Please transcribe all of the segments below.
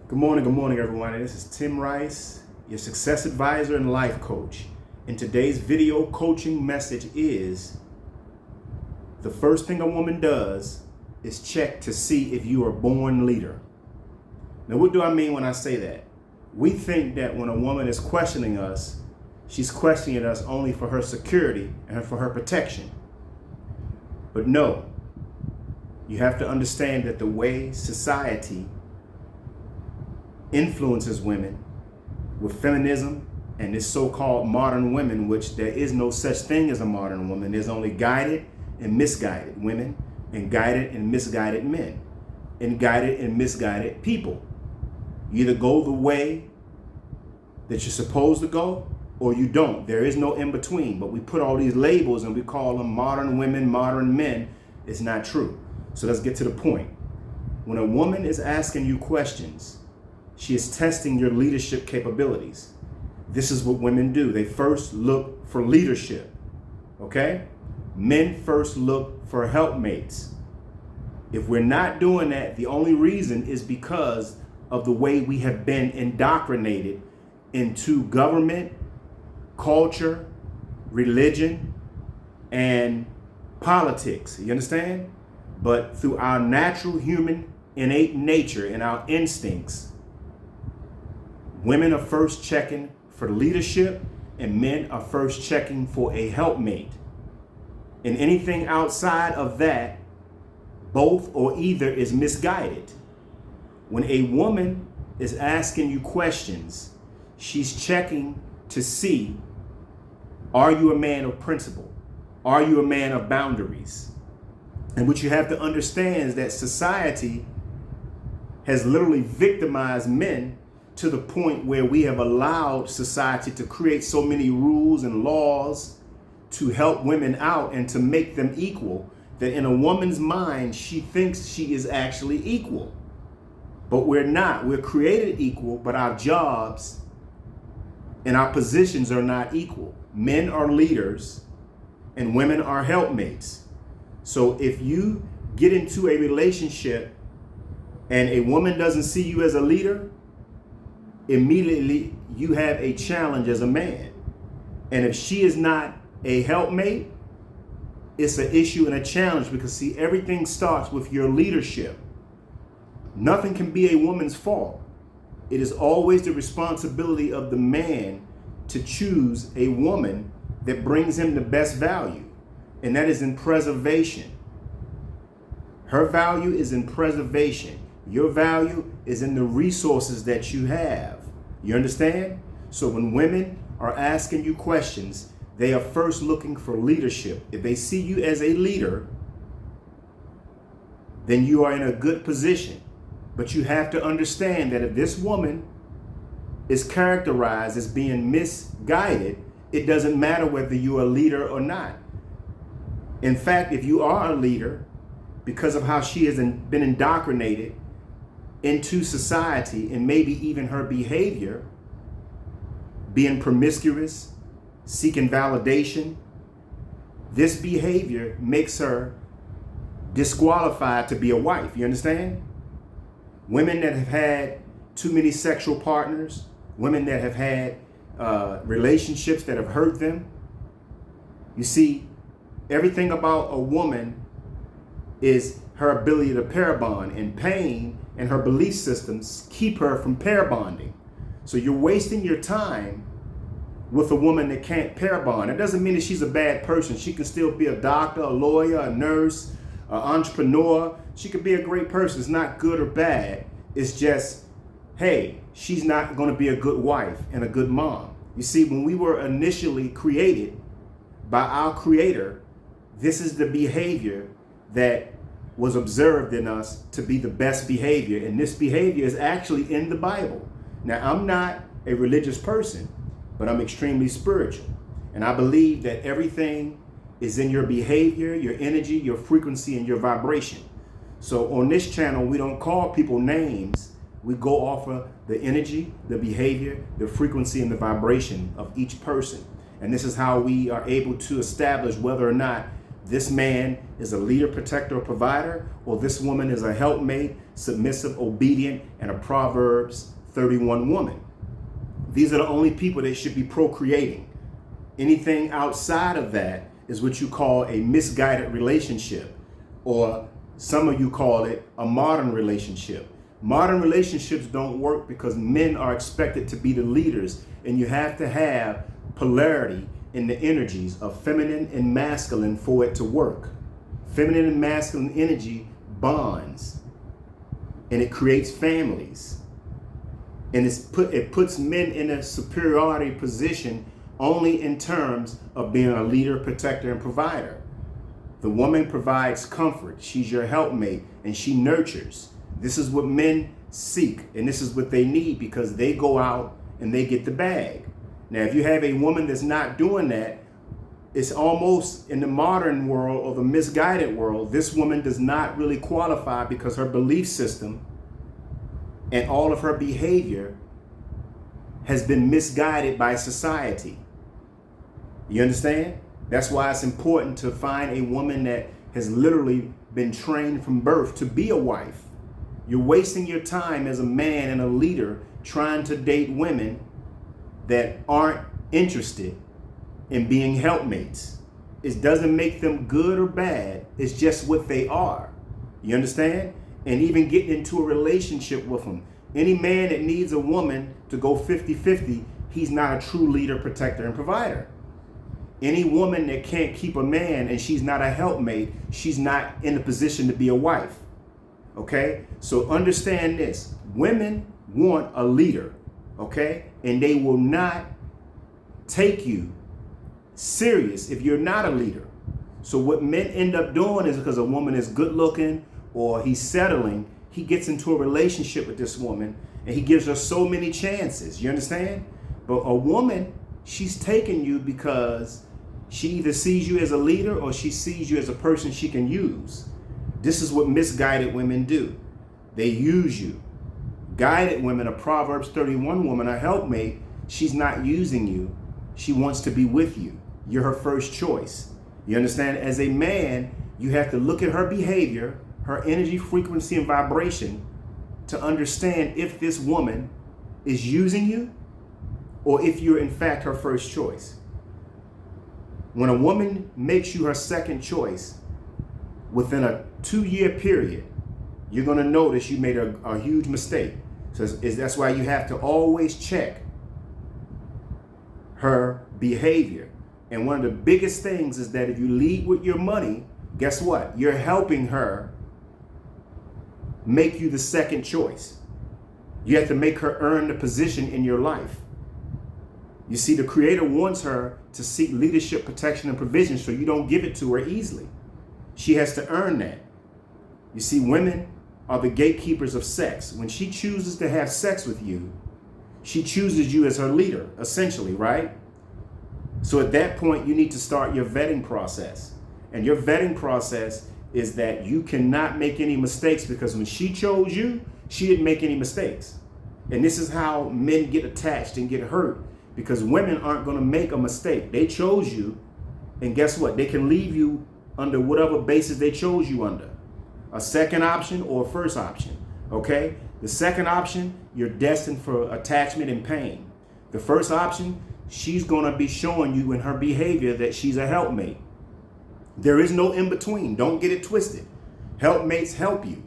Good morning, everyone. This is Tim Rice, your success advisor and life coach. And today's video coaching message is the first thing a woman does is check to see if you are a born leader. Now, what do I mean when I say that? We think that when a woman is questioning us, she's questioning us only for her security and for her protection. But no, you have to understand that the way society influences women with feminism and this so-called modern women, which there is no such thing as a modern woman. There's only guided and misguided women, and guided and misguided men, and guided and misguided people. You either go the way that you're supposed to go or you don't. There is no in between, but we put all these labels and we call them modern women, modern men. It's not true. So let's get to the point. When a woman is asking you questions, she is testing your leadership capabilities. This is what women do. They first look for leadership, okay? Men first look for helpmates. If we're not doing that, the only reason is because of the way we have been indoctrinated into government, culture, religion, and politics. You understand? But through our natural human innate nature and our instincts, women are first checking for leadership and men are first checking for a helpmate. And anything outside of that, both or either, is misguided. When a woman is asking you questions, she's checking to see, are you a man of principle? Are you a man of boundaries? And what you have to understand is that society has literally victimized men to the point where we have allowed society to create so many rules and laws to help women out and to make them equal, that in a woman's mind, she thinks she is actually equal. But we're not. We're created equal, but our jobs and our positions are not equal. Men are leaders and women are helpmates. So if you get into a relationship and a woman doesn't see you as a leader, immediately you have a challenge as a man. And if she is not a helpmate, it's an issue and a challenge, because see, everything starts with your leadership. Nothing can be a woman's fault. It is always the responsibility of the man to choose a woman that brings him the best value, and that is in preservation. Her value is in preservation. Your value is in the resources that you have. You understand? So when women are asking you questions, they are first looking for leadership. If they see you as a leader, then you are in a good position. But you have to understand that if this woman is characterized as being misguided, it doesn't matter whether you're a leader or not. In fact, if you are a leader, because of how she has been indoctrinated into society and maybe even her behavior, being promiscuous, seeking validation, this behavior makes her disqualified to be a wife. You understand? Women that have had too many sexual partners, women that have had relationships that have hurt them. You see, everything about a woman is her ability to pair bond, and pain and her belief systems keep her from pair bonding. So you're wasting your time with a woman that can't pair bond. It doesn't mean that she's a bad person. She can still be a doctor, a lawyer, a nurse, an entrepreneur. She could be a great person. It's not good or bad. It's just, hey, she's not going to be a good wife and a good mom. You see, when we were initially created by our Creator, this is the behavior that was observed in us to be the best behavior. And this behavior is actually in the Bible. Now, I'm not a religious person, but I'm extremely spiritual. And I believe that everything is in your behavior, your energy, your frequency, and your vibration. So on this channel, we don't call people names. We go off of the energy, the behavior, the frequency, and the vibration of each person. And this is how we are able to establish whether or not this man is a leader, protector, or provider, or this woman is a helpmate submissive, obedient, and a Proverbs 31 woman. These are the only people that should be procreating. Anything outside of that is what you call a misguided relationship, or some of you call it a modern relationship. Modern relationships don't work because men are expected to be the leaders, and you have to have polarity in the energies of feminine and masculine for it to work. Feminine and masculine energy bonds, and it creates families. And it puts men in a superiority position only in terms of being a leader, protector, and provider. The woman provides comfort. She's your helpmate, and she nurtures. This is what men seek, and this is what they need, because they go out and they get the bag. Now, if you have a woman that's not doing that, it's almost, in the modern world or the misguided world, this woman does not really qualify, because her belief system and all of her behavior has been misguided by society. You understand? That's why it's important to find a woman that has literally been trained from birth to be a wife. You're wasting your time as a man and a leader trying to date women that aren't interested in being helpmates. It doesn't make them good or bad. It's just what they are. You understand? And even getting into a relationship with them. Any man that needs a woman to go 50-50, he's not a true leader, protector, and provider. Any woman that can't keep a man and she's not a helpmate, she's not in a position to be a wife. Okay? So understand this. Women want a leader. Okay? And they will not take you serious if you're not a leader. So what men end up doing is, because a woman is good looking or he's settling, he gets into a relationship with this woman and he gives her so many chances. You understand? But a woman, she's taking you because she either sees you as a leader or she sees you as a person she can use. This is what misguided women do. They use you. Guided women, a Proverbs 31 woman, a helpmate, she's not using you. She wants to be with you. You're her first choice. You understand? As a man, you have to look at her behavior, her energy, frequency, and vibration to understand if this woman is using you or if you're in fact her first choice. When a woman makes you her second choice, within a 2-year period, you're going to notice you made a huge mistake. So that's why you have to always check her behavior. And one of the biggest things is that if you lead with your money, guess what? You're helping her make you the second choice. You have to make her earn the position in your life. You see, the Creator wants her to seek leadership, protection, and provision, so you don't give it to her easily. She has to earn that. You see, women are the gatekeepers of sex. When she chooses to have sex with you, she chooses you as her leader, essentially, right? So at that point, you need to start your vetting process. And your vetting process is that you cannot make any mistakes, because when she chose you, she didn't make any mistakes. And this is how men get attached and get hurt, because women aren't going to make a mistake. They chose you, and guess what? They can leave you under whatever basis they chose you under. A second option or a first option, okay? The second option, you're destined for attachment and pain. The first option, she's going to be showing you in her behavior that she's a helpmate. There is no in between. Don't get it twisted. Helpmates help you.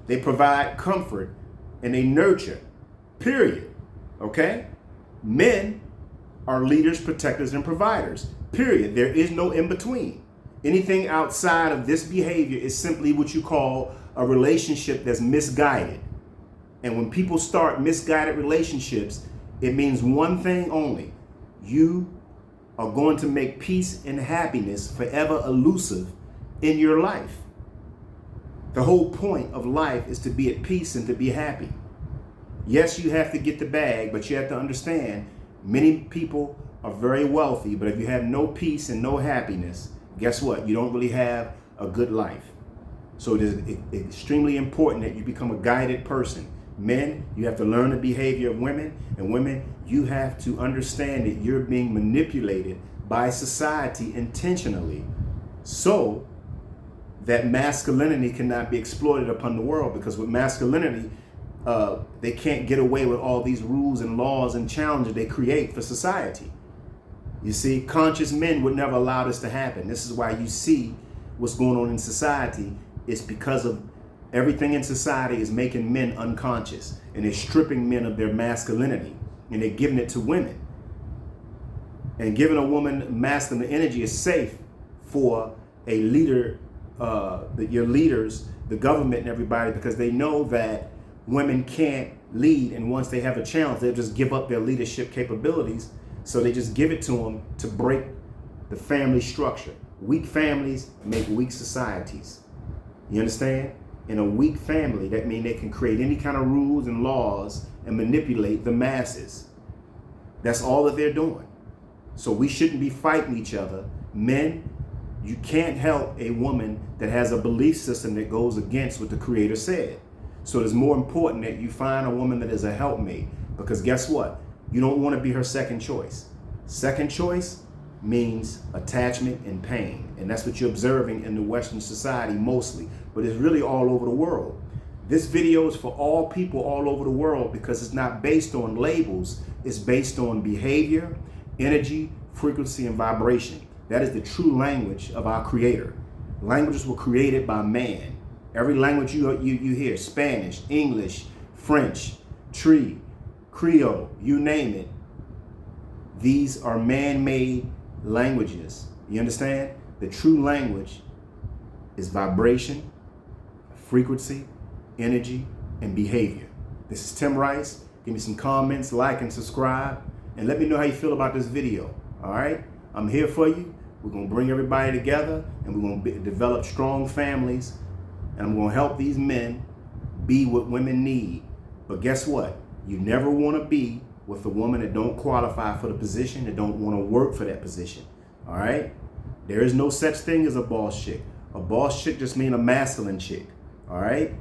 They provide comfort and they nurture, period, okay? Men are leaders, protectors, and providers, period. There is no in between. Anything outside of this behavior is simply what you call a relationship that's misguided. And when people start misguided relationships, it means one thing only. You are going to make peace and happiness forever elusive in your life. The whole point of life is to be at peace and to be happy. Yes, you have to get the bag, but you have to understand many people are very wealthy, but if you have no peace and no happiness, guess what? You don't really have a good life. So it is extremely important that you become a guided person. Men, you have to learn the behavior of women, and women, you have to understand that you're being manipulated by society intentionally so that masculinity cannot be exploited upon the world, because with masculinity, they can't get away with all these rules and laws and challenges they create for society. You see, conscious men would never allow this to happen. This is why you see what's going on in society. It's because of everything in society is making men unconscious, and they're stripping men of their masculinity, and they're giving it to women. And giving a woman masculine energy is safe for a leader, your leaders, the government and everybody, because they know that women can't lead, and once they have a challenge, they'll just give up their leadership capabilities. So they just give it to them to break the family structure. Weak families make weak societies. You understand? In a weak family, that means they can create any kind of rules and laws and manipulate the masses. That's all that they're doing. So we shouldn't be fighting each other. Men, you can't help a woman that has a belief system that goes against what the Creator said. So it's more important that you find a woman that is a helpmate, because guess what? You don't want to be her second choice. Second choice means attachment and pain. And that's what you're observing in the Western society mostly, but it's really all over the world. This video is for all people all over the world, because it's not based on labels. It's based on behavior, energy, frequency, and vibration. That is the true language of our Creator. Languages were created by man. Every language you hear, Spanish, English, French, Tree, Creole, you name it, these are man-made languages. You understand? The true language is vibration, frequency, energy, and behavior. This is Tim Rice. Give me some comments, like, and subscribe, and let me know how you feel about this video. All right? I'm here for you. We're going to bring everybody together, and we're going to develop strong families, and I'm going to help these men be what women need. But guess what? You never want to be with a woman that don't qualify for the position, that don't want to work for that position. All right? There is no such thing as a boss chick. A boss chick just means a masculine chick. All right?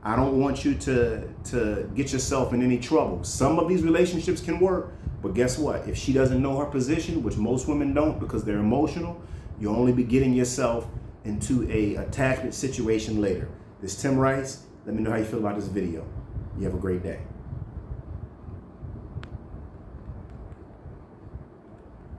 I don't want you to get yourself in any trouble. Some of these relationships can work, but guess what? If she doesn't know her position, which most women don't because they're emotional, you'll only be getting yourself into a attachment situation later. This is Tim Rice. Let me know how you feel about this video. You have a great day.